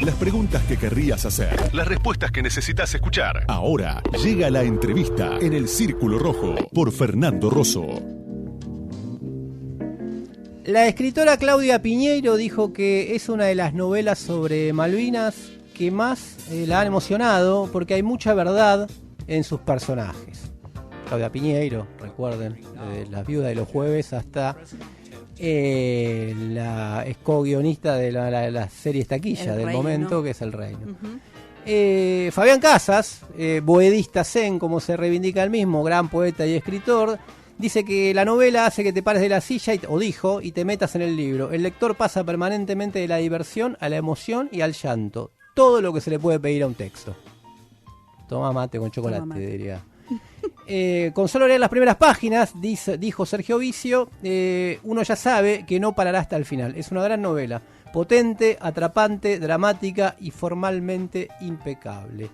Las preguntas que querrías hacer. Las respuestas que necesitas escuchar. Ahora llega la entrevista en el Círculo Rojo por Fernando Rosso. La escritora Claudia Piñeiro dijo que es una de las novelas sobre Malvinas que más la han emocionado porque hay mucha verdad en sus personajes. Claudia Piñeiro, recuerden, La viuda de los jueves hasta la co-guionista de la serie Taquilla del momento, que es El Reino. Uh-huh. Fabián Casas, boedista zen, como se reivindica él mismo, gran poeta y escritor, dice que la novela hace que te pares de la silla, y te metas en el libro. El lector pasa permanentemente de la diversión a la emoción y al llanto. Todo lo que se le puede pedir a un texto. Toma mate con chocolate, diría. Con solo leer las primeras páginas, dijo Sergio Vicio, uno ya sabe que no parará hasta el final. Es una gran novela, potente, atrapante, dramática y formalmente impecable.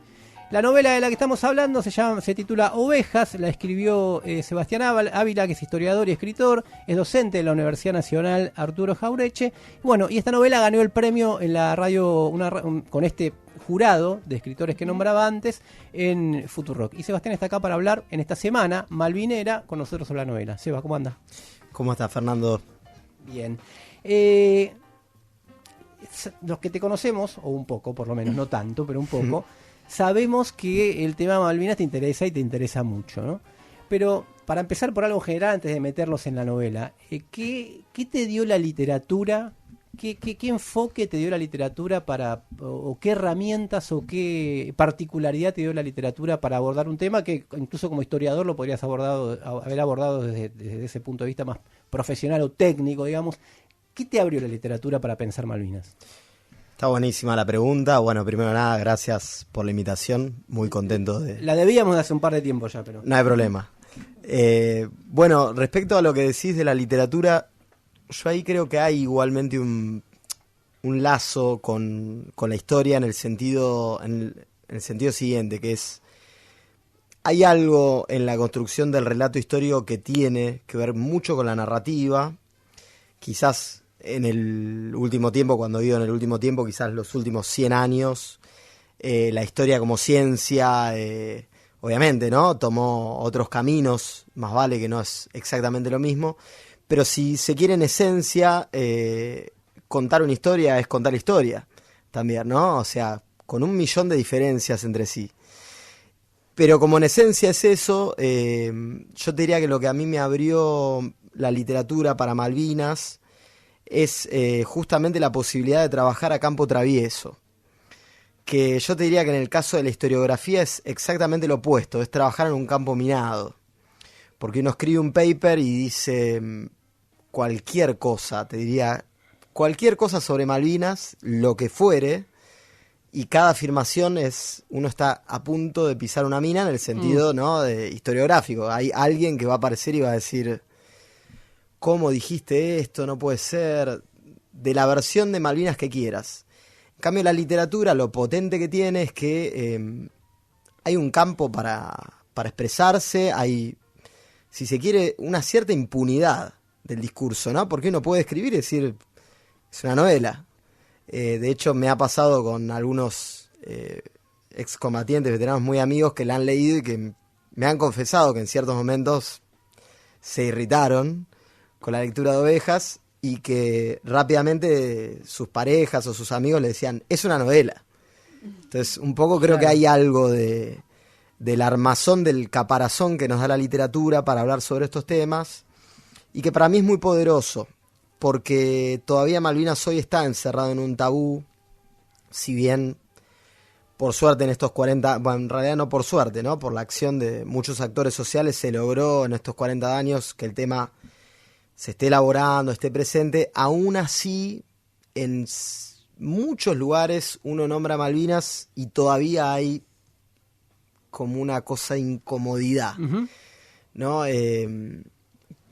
La novela de la que estamos hablando se titula Ovejas, la escribió Sebastián Ávila, que es historiador y escritor, es docente de la Universidad Nacional Arturo Jaureche. Bueno, y esta novela ganó el premio en la radio con este jurado de escritores que nombraba antes en Futurock. Y Sebastián está acá para hablar en esta semana malvinera con nosotros sobre la novela. Seba, ¿cómo anda? ¿Cómo estás, Fernando? Bien. Los que te conocemos, o un poco por lo menos, no tanto, pero un poco, sabemos que el tema Malvinas te interesa y te interesa mucho, ¿no? Pero para empezar por algo general, antes de meterlos en la novela, ¿qué te dio la literatura? ¿Qué enfoque te dio la literatura o qué herramientas o qué particularidad te dio la literatura para abordar un tema que incluso como historiador lo podrías haber abordado desde ese punto de vista más profesional o técnico, digamos? ¿Qué te abrió la literatura para pensar Malvinas? Está buenísima la pregunta. Bueno, primero nada, gracias por la invitación. Muy contento de... La debíamos de hace un par de tiempo ya, pero... No hay problema. Bueno, respecto a lo que decís de la literatura, yo ahí creo que hay igualmente un lazo con la historia en el sentido siguiente, que es... Hay algo en la construcción del relato histórico que tiene que ver mucho con la narrativa. Quizás en el último tiempo, cuando digo en el último tiempo, quizás los últimos 100 años, la historia como ciencia, obviamente, ¿no? Tomó otros caminos, más vale que no es exactamente lo mismo, pero si se quiere en esencia, contar una historia es contar historia también, ¿no? O sea, con 1.000.000 de diferencias entre sí. Pero como en esencia es eso, yo te diría que lo que a mí me abrió la literatura para Malvinas es justamente la posibilidad de trabajar a campo travieso, que yo te diría que en el caso de la historiografía es exactamente lo opuesto, es trabajar en un campo minado, porque uno escribe un paper y dice cualquier cosa, te diría cualquier cosa sobre Malvinas, lo que fuere, y cada afirmación uno está a punto de pisar una mina en el sentido, ¿no?, de historiográfico. Hay alguien que va a aparecer y va a decir: ¿cómo dijiste esto? No puede ser. De la versión de Malvinas que quieras. En cambio, la literatura, lo potente que tiene es que hay un campo para expresarse, hay, si se quiere, una cierta impunidad del discurso, ¿no? Porque uno puede escribir y decir, es una novela. De hecho, me ha pasado con algunos excombatientes, veteranos muy amigos que la han leído y que me han confesado que en ciertos momentos se irritaron con la lectura de Ovejas y que rápidamente sus parejas o sus amigos le decían, es una novela. Entonces, un poco creo que hay algo del armazón, del caparazón que nos da la literatura para hablar sobre estos temas y que para mí es muy poderoso, porque todavía Malvinas hoy está encerrado en un tabú, si bien, por suerte en estos 40, bueno, en realidad no por suerte, ¿no? Por la acción de muchos actores sociales se logró en estos 40 años que el tema se esté elaborando, esté presente. Aún así, en muchos lugares uno nombra Malvinas y todavía hay como una cosa de incomodidad, ¿no?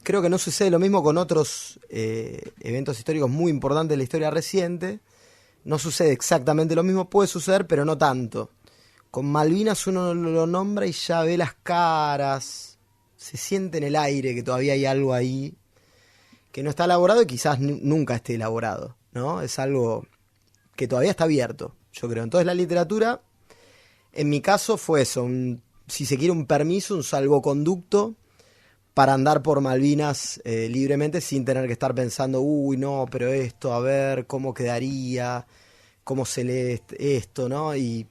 Creo que no sucede lo mismo con otros eventos históricos muy importantes de la historia reciente. No sucede exactamente lo mismo, puede suceder, pero no tanto. Con Malvinas uno lo nombra y ya ve las caras, se siente en el aire que todavía hay algo ahí que no está elaborado y quizás nunca esté elaborado, ¿no? Es algo que todavía está abierto yo creo. Entonces la literatura, en mi caso, fue eso, si se quiere un permiso, un salvoconducto para andar por Malvinas libremente sin tener que estar pensando, uy, no, pero esto, a ver, cómo quedaría, cómo se lee esto, ¿no? Y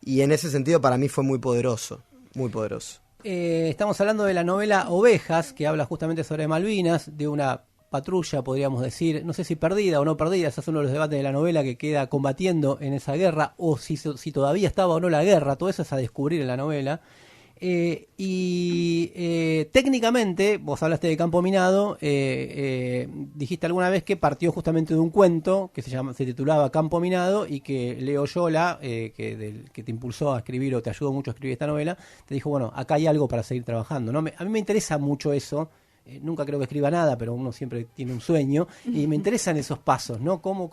en ese sentido para mí fue muy poderoso, muy poderoso. Estamos hablando de la novela Ovejas, que habla justamente sobre Malvinas, de una patrulla, podríamos decir, no sé si perdida o no perdida, ese es uno de los debates de la novela, que queda combatiendo en esa guerra, o si todavía estaba o no la guerra, todo eso es a descubrir en la novela. Técnicamente, vos hablaste de Campo Minado, dijiste alguna vez que partió justamente de un cuento que se titulaba Campo Minado, y que Leo Yola, que te impulsó a escribir o te ayudó mucho a escribir esta novela, te dijo, bueno, acá hay algo para seguir trabajando, ¿no? A mí me interesa mucho eso. Nunca creo que escriba nada, pero uno siempre tiene un sueño y me interesan esos pasos, ¿no? ¿Cómo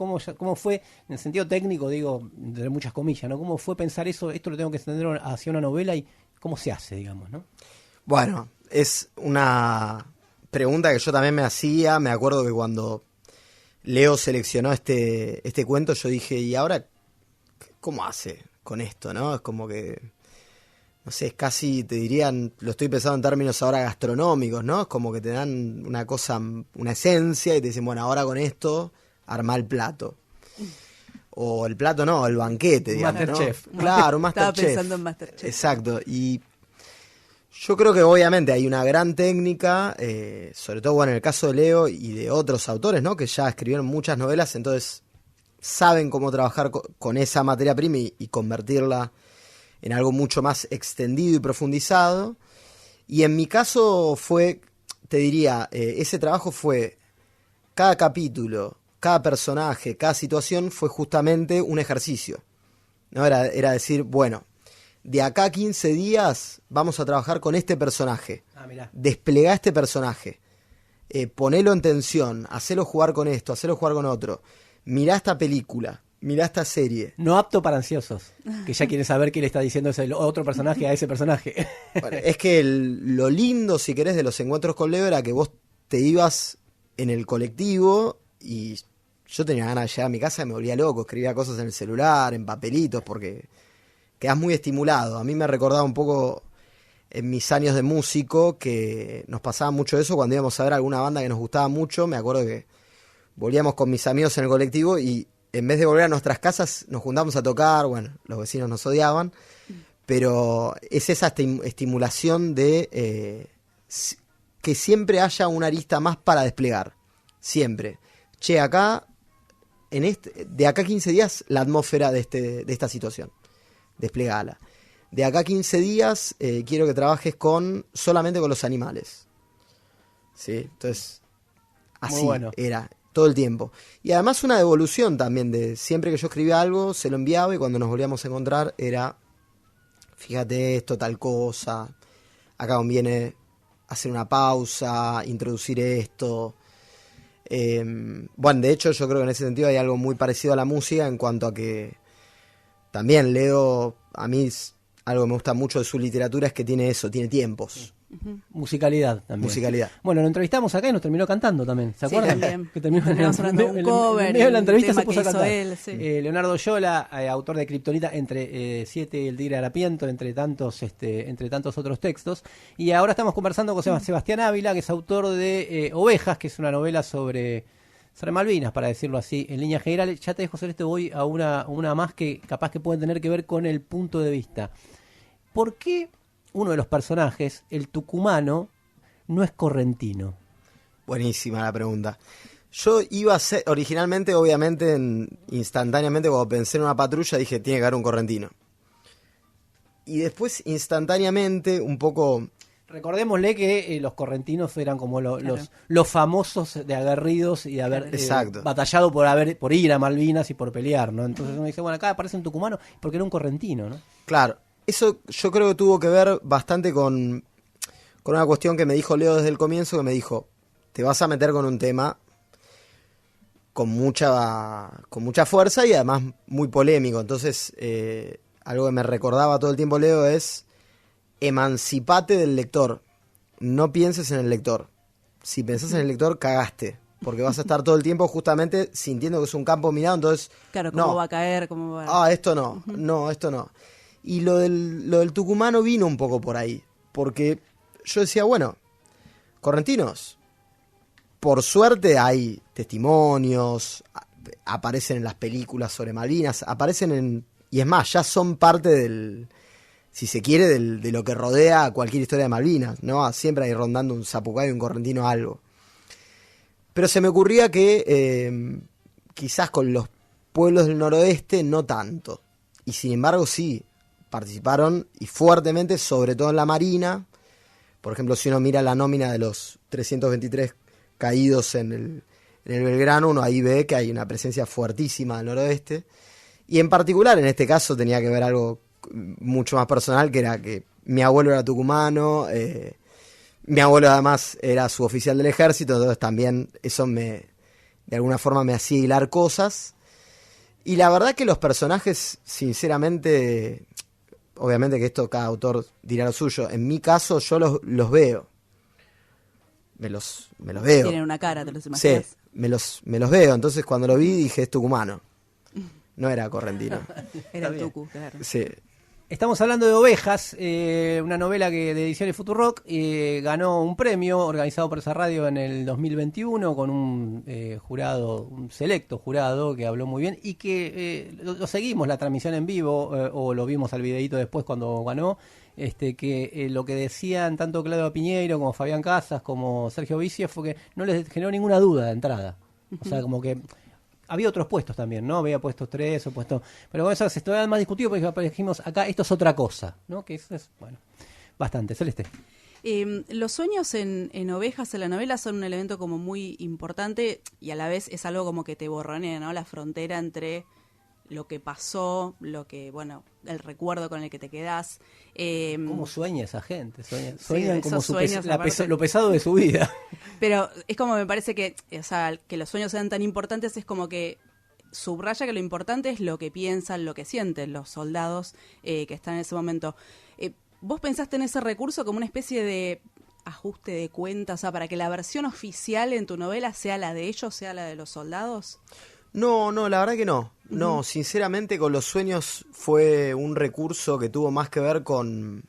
fue, en el sentido técnico, digo, entre muchas comillas, ¿no? ¿Cómo fue pensar eso? Esto lo tengo que extender hacia una novela, y cómo se hace, digamos, ¿no? Bueno, es una pregunta que yo también me hacía. Me acuerdo que cuando Leo seleccionó este cuento, yo dije, ¿y ahora cómo hace con esto, no? Es como que, no sé, es casi, te dirían, lo estoy pensando en términos ahora gastronómicos, ¿no? Es como que te dan una cosa, una esencia, y te dicen, bueno, ahora con esto, armá el plato. O el plato no, el banquete, digamos, Masterchef. ¿no? Claro, un Masterchef. Estaba pensando en Masterchef. Exacto, y yo creo que obviamente hay una gran técnica, sobre todo, bueno, en el caso de Leo y de otros autores, ¿no? Que ya escribieron muchas novelas, entonces saben cómo trabajar con esa materia prima y convertirla en algo mucho más extendido y profundizado. Y en mi caso fue, te diría, ese trabajo fue cada capítulo, cada personaje, cada situación fue justamente un ejercicio, ¿no? Era decir, bueno, de acá a 15 días vamos a trabajar con este personaje. Desplegá este personaje, ponelo en tensión, hacelo jugar con esto, hacelo jugar con otro, mirá esta película, mirá esta serie. No apto para ansiosos, que ya quieren saber qué le está diciendo ese otro personaje a ese personaje. Bueno, es que lo lindo, si querés, de los encuentros con Leo era que vos te ibas en el colectivo y yo tenía ganas de llegar a mi casa y me volvía loco, escribía cosas en el celular, en papelitos, porque quedás muy estimulado. A mí me recordaba un poco en mis años de músico que nos pasaba mucho eso cuando íbamos a ver alguna banda que nos gustaba mucho. Me acuerdo que volvíamos con mis amigos en el colectivo y en vez de volver a nuestras casas nos juntamos a tocar. Bueno, los vecinos nos odiaban, pero es esa estimulación de que siempre haya una arista más para desplegar. Siempre. Che, acá, de acá a 15 días, la atmósfera de esta situación. Desplegala. De acá a 15 días quiero que trabajes solamente con los animales. ¿Sí? Entonces, así bueno. Era todo el tiempo. Y además una devolución también de siempre que yo escribía algo, se lo enviaba y cuando nos volvíamos a encontrar era, fíjate esto, tal cosa, acá conviene hacer una pausa, introducir esto. Bueno, de hecho yo creo que en ese sentido hay algo muy parecido a la música en cuanto a que también Leo, a mí algo que me gusta mucho de su literatura es que tiene eso, tiene tiempos. Musicalidad también. Musicalidad. Bueno, lo entrevistamos acá y nos terminó cantando también. ¿Se acuerdan? También. Que terminó hablando de un cover, en medio de la entrevista un tema se puso a que hizo cantar. él, sí. Leonardo Yola, autor de Kriptonita, entre 7 y el Tigre Harapiento, entre tantos otros textos. Y ahora estamos conversando con Sebastián Ávila, que es autor de Ovejas, que es una novela sobre Malvinas, para decirlo así, en líneas generales. Ya te dejo, Celeste, voy a una más que capaz que pueden tener que ver con el punto de vista. ¿Por qué uno de los personajes, el tucumano, no es correntino? Buenísima la pregunta. Yo iba a ser, originalmente, obviamente, instantáneamente, cuando pensé en una patrulla, dije, tiene que haber un correntino. Y después, instantáneamente, un poco... Recordémosle que los correntinos eran como los famosos de aguerridos y de haber batallado por ir a Malvinas y por pelear, ¿no? Entonces uno dice, bueno, acá aparece un tucumano porque era un correntino, ¿no? Claro, eso yo creo que tuvo que ver bastante con una cuestión que me dijo Leo desde el comienzo, que me dijo, te vas a meter con un tema con mucha fuerza y además muy polémico. Entonces, algo que me recordaba todo el tiempo Leo es, emancipate del lector, no pienses en el lector. Si pensás en el lector, cagaste. porque vas a estar todo el tiempo justamente sintiendo que es un campo minado, entonces... Claro, ¿cómo va a caer? ¿Cómo va? Esto no, esto no. Y lo del tucumano vino un poco por ahí, porque yo decía, bueno, correntinos, por suerte hay testimonios, aparecen en las películas sobre Malvinas, y es más, ya son parte del, si se quiere, de lo que rodea cualquier historia de Malvinas, ¿no? Siempre hay rondando un zapucay, un correntino, algo. Pero se me ocurría que quizás con los pueblos del noroeste no tanto. Y sin embargo sí, participaron y fuertemente, sobre todo en la Marina. Por ejemplo, si uno mira la nómina de los 323 caídos en el Belgrano, uno ahí ve que hay una presencia fuertísima del noroeste. Y en particular, en este caso, tenía que ver algo mucho más personal, que era que mi abuelo era tucumano, mi abuelo además era suboficial del ejército, entonces también eso de alguna forma me hacía hilar cosas. Y la verdad que los personajes, sinceramente, obviamente que esto cada autor dirá lo suyo, en mi caso yo los veo. Me los veo. Tienen una cara, ¿te los imaginas? Sí, me los veo, entonces cuando lo vi dije, es tucumano. No era correntino. Era el Tucu, claro. Sí. Estamos hablando de Ovejas, una novela que de Ediciones Futurock ganó un premio organizado por esa radio en el 2021 con un jurado, un selecto jurado que habló muy bien y que lo seguimos la transmisión en vivo o lo vimos al videíto después cuando ganó, que lo que decían tanto Claudio Piñeiro como Fabián Casas como Sergio Vicia fue que no les generó ninguna duda de entrada. O sea, como que había otros puestos también, ¿no? Había puestos 3 o puestos... Pero con eso se estaba más discutido porque dijimos, acá esto es otra cosa, ¿no? Que eso es, bueno, bastante. Celeste. Los sueños en Ovejas, en la novela, son un elemento como muy importante y a la vez es algo como que te borronea, ¿no? La frontera entre lo que pasó, lo que, bueno, el recuerdo con el que te quedás. ¿Cómo sueña esa gente? Sueñan como sueños, lo pesado de su vida. Pero es como me parece que, o sea, que los sueños sean tan importantes es como que subraya que lo importante es lo que piensan, lo que sienten los soldados que están en ese momento. ¿Vos pensaste en ese recurso como una especie de ajuste de cuentas, o sea, para que la versión oficial en tu novela sea la de ellos, sea la de los soldados? No, la verdad que no. No, sinceramente con los sueños fue un recurso que tuvo más que ver con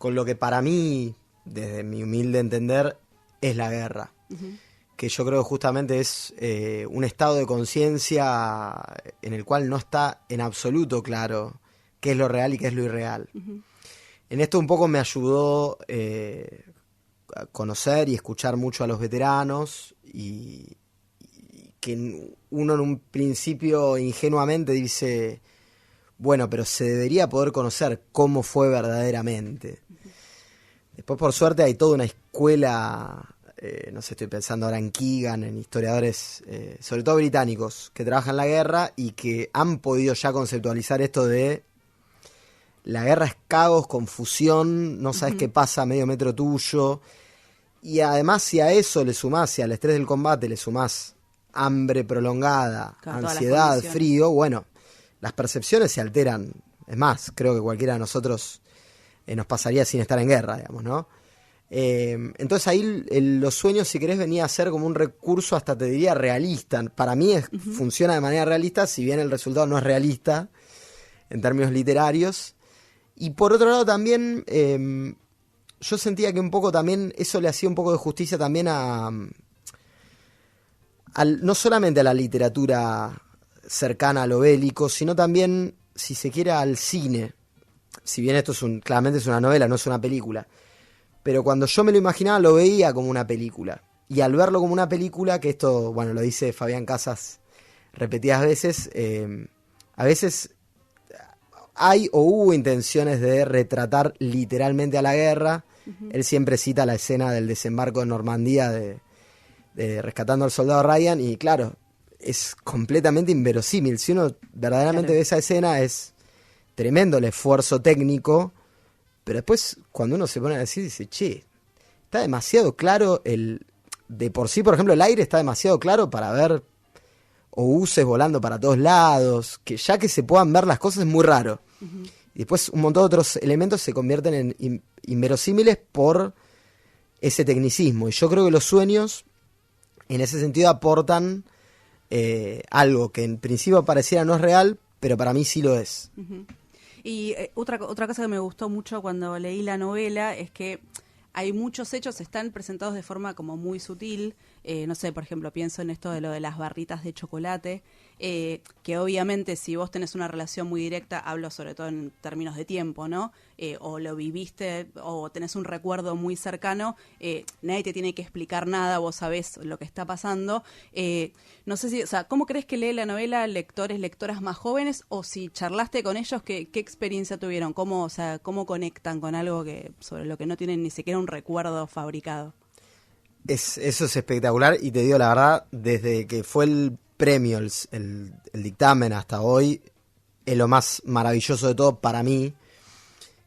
lo que para mí, desde mi humilde entender, es la guerra. Que yo creo que justamente es un estado de conciencia en el cual no está en absoluto claro qué es lo real y qué es lo irreal. En esto un poco me ayudó a conocer y escuchar mucho a los veteranos y que uno en un principio ingenuamente dice, bueno, pero se debería poder conocer cómo fue verdaderamente. Después, por suerte, hay toda una escuela, no sé, estoy pensando ahora en Keegan, en historiadores, sobre todo británicos, que trabajan la guerra y que han podido ya conceptualizar esto de la guerra es caos, confusión, no sabes qué pasa a medio metro tuyo. Y además, si a eso le sumás, si al estrés del combate le sumás hambre prolongada, claro, ansiedad, frío, bueno, las percepciones se alteran. Es más, creo que cualquiera de nosotros nos pasaría sin estar en guerra, digamos, ¿no? Entonces ahí los sueños, si querés, venía a ser como un recurso, hasta te diría realista. Para mí funciona de manera realista, si bien el resultado no es realista en términos literarios. Y por otro lado también, yo sentía que un poco también eso le hacía un poco de justicia también no solamente a la literatura cercana a lo bélico, sino también, si se quiere, al cine. Si bien esto claramente es una novela, no es una película. Pero cuando yo me lo imaginaba, lo veía como una película. Y al verlo como una película, que esto, bueno, lo dice Fabián Casas repetidas veces, a veces hay o hubo intenciones de retratar literalmente a la guerra. Él siempre cita la escena del desembarco en Normandía de rescatando al soldado Ryan, y claro, es completamente inverosímil. Si uno verdaderamente ve esa escena, es tremendo el esfuerzo técnico, pero después cuando uno se pone a decir, dice, che, está demasiado claro de por sí, por ejemplo, el aire está demasiado claro para ver obuses volando para todos lados, que ya que se puedan ver las cosas es muy raro. Y después un montón de otros elementos se convierten en inverosímiles por ese tecnicismo. Y yo creo que los sueños en ese sentido aportan algo que en principio pareciera no es real, pero para mí sí lo es. Uh-huh. Y otra cosa que me gustó mucho cuando leí la novela es que hay muchos hechos, están presentados de forma como muy sutil. No sé, por ejemplo, pienso en esto de lo de las barritas de chocolate, que obviamente si vos tenés una relación muy directa, hablo sobre todo en términos de tiempo, ¿no? O lo viviste o tenés un recuerdo muy cercano, nadie te tiene que explicar nada, vos sabés lo que está pasando. No sé si, o sea, ¿cómo crees que lee la novela lectores, lectoras más jóvenes? O si charlaste con ellos, ¿qué experiencia tuvieron? ¿Cómo conectan con algo sobre lo que no tienen ni siquiera un recuerdo fabricado? Eso es espectacular y te digo la verdad, desde que fue el premio, el dictamen hasta hoy, es lo más maravilloso de todo para mí,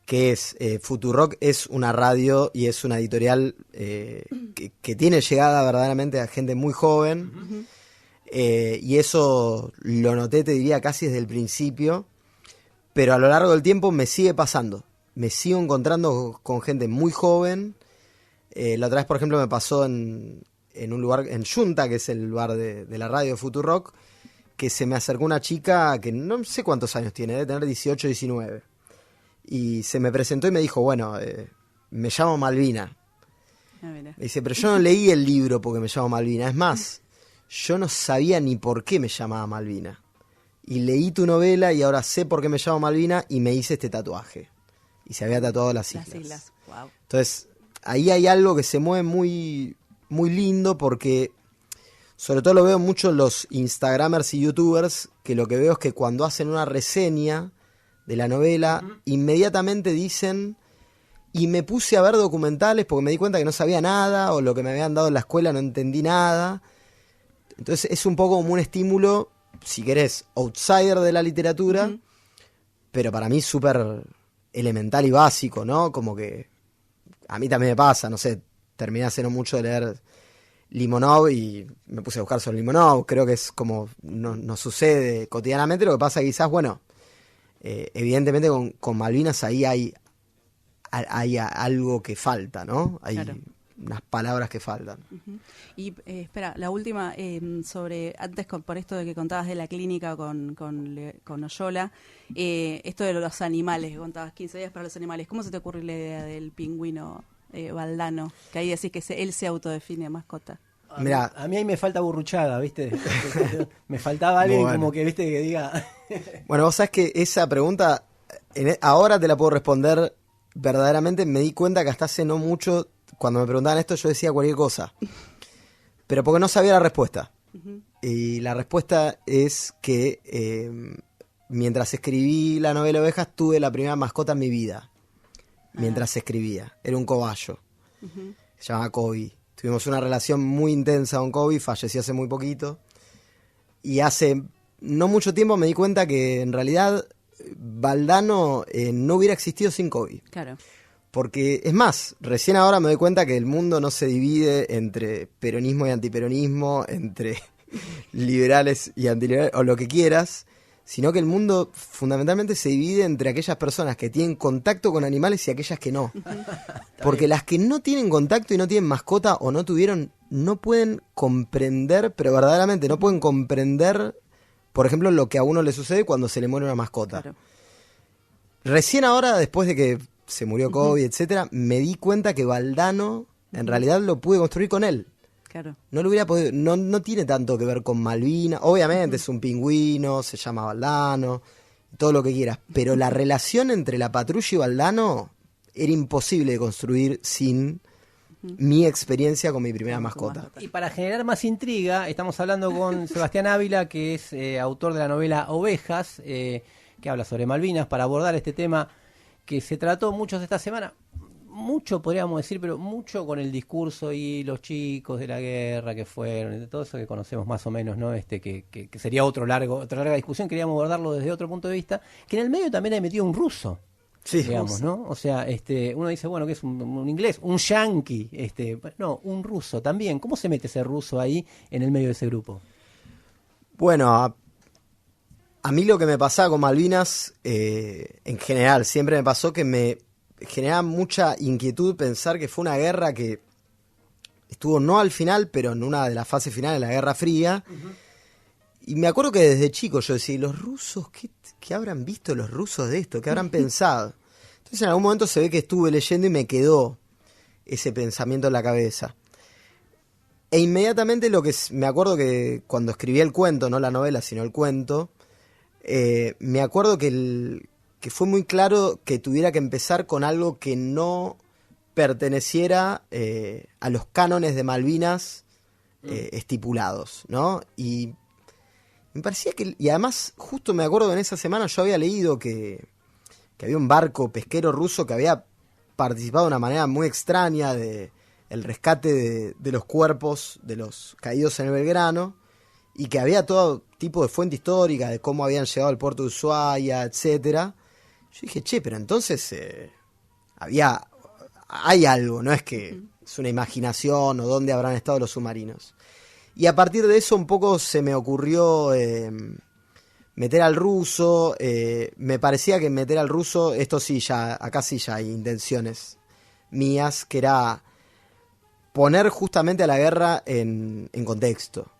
que es Futurock es una radio y es una editorial que tiene llegada verdaderamente a gente muy joven. Uh-huh. Y eso lo noté, te diría, casi desde el principio, pero a lo largo del tiempo me sigue pasando. Me sigo encontrando con gente muy joven. La otra vez, por ejemplo, me pasó en un lugar, en Junta, que es el bar de la radio de Futurock, que se me acercó una chica que no sé cuántos años tiene, debe tener 18, 19. Y se me presentó y me dijo, bueno, me llamo Malvina. Me dice, pero yo no leí el libro porque me llamo Malvina. Es más, yo no sabía ni por qué me llamaba Malvina. Y leí tu novela y ahora sé por qué me llamo Malvina y me hice este tatuaje. Y se había tatuado las islas. Wow. Entonces, ahí hay algo que se mueve muy, muy lindo porque, sobre todo lo veo mucho en los Instagramers y YouTubers, que lo que veo es que cuando hacen una reseña de la novela, uh-huh, inmediatamente dicen, y me puse a ver documentales porque me di cuenta que no sabía nada, o lo que me habían dado en la escuela no entendí nada. Entonces es un poco como un estímulo, si querés, outsider de la literatura, uh-huh, pero para mí súper elemental y básico, ¿no? Como que a mí también me pasa, no sé, terminé hace no mucho de leer Limonov y me puse a buscar sobre Limonov. Creo que es como nos sucede cotidianamente. Lo que pasa quizás, bueno, evidentemente con Malvinas ahí hay algo que falta, ¿no? Hay unas palabras que faltan. Uh-huh. Y espera, la última, sobre, antes por esto de que contabas de la clínica con Oyola, esto de los animales, que contabas 15 días para los animales, ¿cómo se te ocurre la idea del pingüino Valdano? Que ahí decís que él se autodefine mascota. Mirá, a mí ahí me falta burruchaga, ¿viste? Me faltaba alguien como que, ¿viste? Que diga... Bueno, vos sabés que esa pregunta, ahora te la puedo responder verdaderamente. Me di cuenta que hasta hace no mucho, cuando me preguntaban esto, yo decía cualquier cosa. Pero porque no sabía la respuesta. Uh-huh. Y la respuesta es que mientras escribí la novela Ovejas, tuve la primera mascota en mi vida. Mientras escribía. Era un cobayo. Uh-huh. Se llamaba Kobe. Tuvimos una relación muy intensa con Kobe, falleció hace muy poquito. Y hace no mucho tiempo me di cuenta que en realidad Valdano no hubiera existido sin Kobe. Claro. Porque, es más, recién ahora me doy cuenta que el mundo no se divide entre peronismo y antiperonismo, entre liberales y antiliberales, o lo que quieras, sino que el mundo fundamentalmente se divide entre aquellas personas que tienen contacto con animales y aquellas que no. Porque las que no tienen contacto y no tienen mascota o no tuvieron, no pueden comprender, pero verdaderamente no pueden comprender, por ejemplo, lo que a uno le sucede cuando se le muere una mascota. Claro. Recién ahora, después de que se murió Kobe, etcétera, me di cuenta que Valdano, en realidad lo pude construir con él. Claro. No lo hubiera podido, no tiene tanto que ver con Malvina. Obviamente es un pingüino, se llama Valdano, todo lo que quieras. Pero la relación entre la patrulla y Valdano era imposible de construir sin mi experiencia con mi primera mascota. Y para generar más intriga, estamos hablando con Sebastián Ávila, que es autor de la novela Ovejas, que habla sobre Malvinas, para abordar este tema que se trató mucho esta semana. Mucho, podríamos decir, pero mucho con el discurso y los chicos de la guerra que fueron, de todo eso que conocemos más o menos, ¿no? Que sería otra larga discusión, queríamos abordarlo desde otro punto de vista, que en el medio también hay metido un ruso, sí, digamos, ¿no? O sea, uno dice, bueno, que es un inglés, un yanqui, no, un ruso también. ¿Cómo se mete ese ruso ahí en el medio de ese grupo? Bueno, a mí lo que me pasaba con Malvinas, en general, siempre me pasó que me generaba mucha inquietud pensar que fue una guerra que estuvo no al final, pero en una de las fases finales de la Guerra Fría. Y me acuerdo que desde chico yo decía, ¿los rusos? ¿Qué habrán visto los rusos de esto? ¿Qué habrán pensado? Entonces en algún momento se ve que estuve leyendo y me quedó ese pensamiento en la cabeza. E inmediatamente me acuerdo que cuando escribí el cuento, no la novela, sino el cuento, me acuerdo que fue muy claro que tuviera que empezar con algo que no perteneciera a los cánones de Malvinas estipulados, ¿no? Y me parecía y además justo me acuerdo que en esa semana yo había leído que había un barco pesquero ruso que había participado de una manera muy extraña de el rescate de los cuerpos de los caídos en el Belgrano, y que había todo tipo de fuente histórica de cómo habían llegado al puerto de Ushuaia, etcétera. Yo dije, pero entonces hay algo, no es que es una imaginación o dónde habrán estado los submarinos. Y a partir de eso un poco se me ocurrió meter al ruso. Me parecía que meter al ruso, acá sí ya hay intenciones mías, que era poner justamente a la guerra en contexto.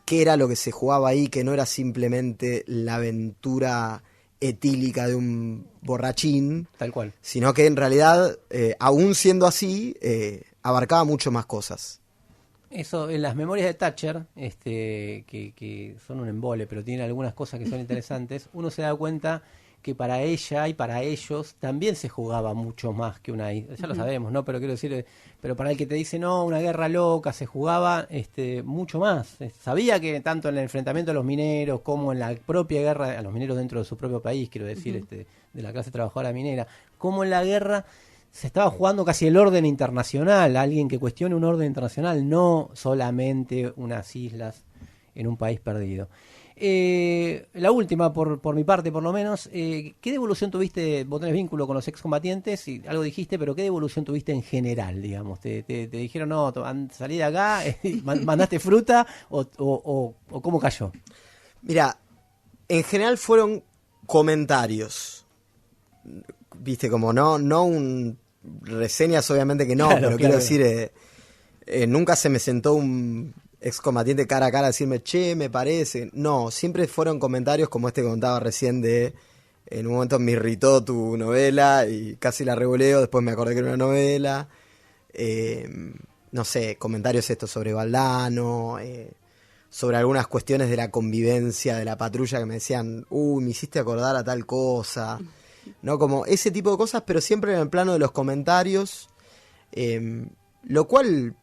¿Qué era lo que se jugaba ahí? Que no era simplemente la aventura etílica de un borrachín. Tal cual. Sino que en realidad, aún siendo así, abarcaba mucho más cosas. Eso, en las memorias de Thatcher, que son un embole, pero tienen algunas cosas que son interesantes, uno se da cuenta que para ella y para ellos también se jugaba mucho más que una isla. Ya lo sabemos, ¿no? Pero quiero decir, pero para el que te dice, no, una guerra loca, se jugaba mucho más. Sabía que tanto en el enfrentamiento a los mineros como en la propia guerra, a los mineros dentro de su propio país, quiero decir, de la clase trabajadora minera, como en la guerra se estaba jugando casi el orden internacional, alguien que cuestione un orden internacional, no solamente unas islas en un país perdido. La última, por mi parte por lo menos, ¿qué devolución tuviste? Vos tenés vínculo con los excombatientes y algo dijiste, pero ¿qué devolución tuviste en general, digamos? ¿Te dijeron, no, salí de acá, mandaste fruta o cómo cayó? Mira, en general fueron comentarios, viste, como no reseñas, obviamente que no, claro, pero claro. Quiero decir, nunca se me sentó un excombatiente cara a cara a decirme, che, me parece. No, siempre fueron comentarios como este que contaba recién en un momento me irritó tu novela y casi la revoleo, después me acordé que era una novela. No sé, comentarios estos sobre Valdano, sobre algunas cuestiones de la convivencia de la patrulla que me decían, me hiciste acordar a tal cosa, ¿no? Como ese tipo de cosas, pero siempre en el plano de los comentarios, lo cual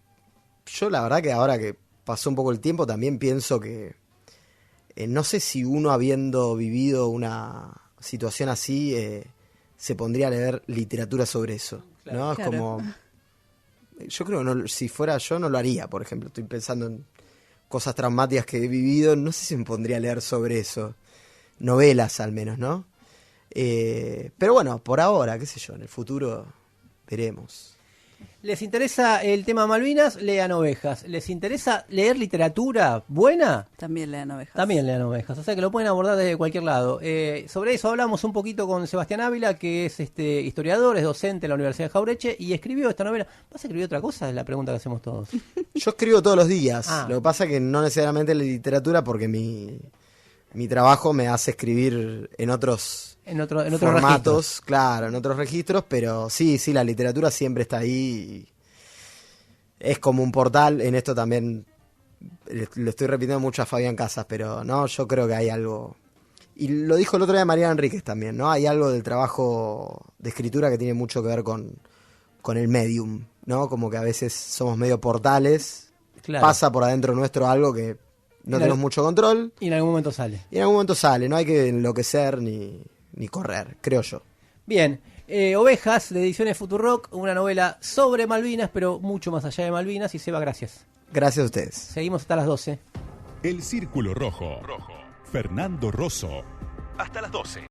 yo la verdad que ahora que pasó un poco el tiempo también pienso que no sé si uno habiendo vivido una situación así se pondría a leer literatura sobre eso, claro, ¿no? Claro. Es como, yo creo que no, si fuera yo no lo haría, por ejemplo, estoy pensando en cosas traumáticas que he vivido, no sé si me pondría a leer sobre eso, novelas al menos, ¿no? Pero bueno, por ahora, qué sé yo, en el futuro veremos. ¿Les interesa el tema Malvinas? Lean Ovejas. ¿Les interesa leer literatura buena? También lean Ovejas. También lean Ovejas, o sea que lo pueden abordar desde cualquier lado. Sobre eso hablamos un poquito con Sebastián Ávila, que es historiador, es docente en la Universidad de Jaureche y escribió esta novela. ¿Vas a escribir otra cosa? Es la pregunta que hacemos todos. Yo escribo todos los días. Lo que pasa es que no necesariamente la literatura, porque mi trabajo me hace escribir en otros formatos, registros. Claro, en otros registros, pero sí, la literatura siempre está ahí. Es como un portal, en esto también lo estoy repitiendo mucho a Fabián Casas, pero no, yo creo que hay algo, y lo dijo el otro día Mariana Enríquez también, ¿no? Hay algo del trabajo de escritura que tiene mucho que ver con el medium, ¿no? Como que a veces somos medio portales, claro. Pasa por adentro nuestro algo que no tenemos mucho control. Y en algún momento sale. No hay que enloquecer ni correr, creo yo. Bien, Ovejas, de Ediciones Futurock, una novela sobre Malvinas, pero mucho más allá de Malvinas. Y Seba, gracias. Gracias a ustedes. Seguimos hasta las 12. El Círculo Rojo. Fernando Rosso. Hasta las 12.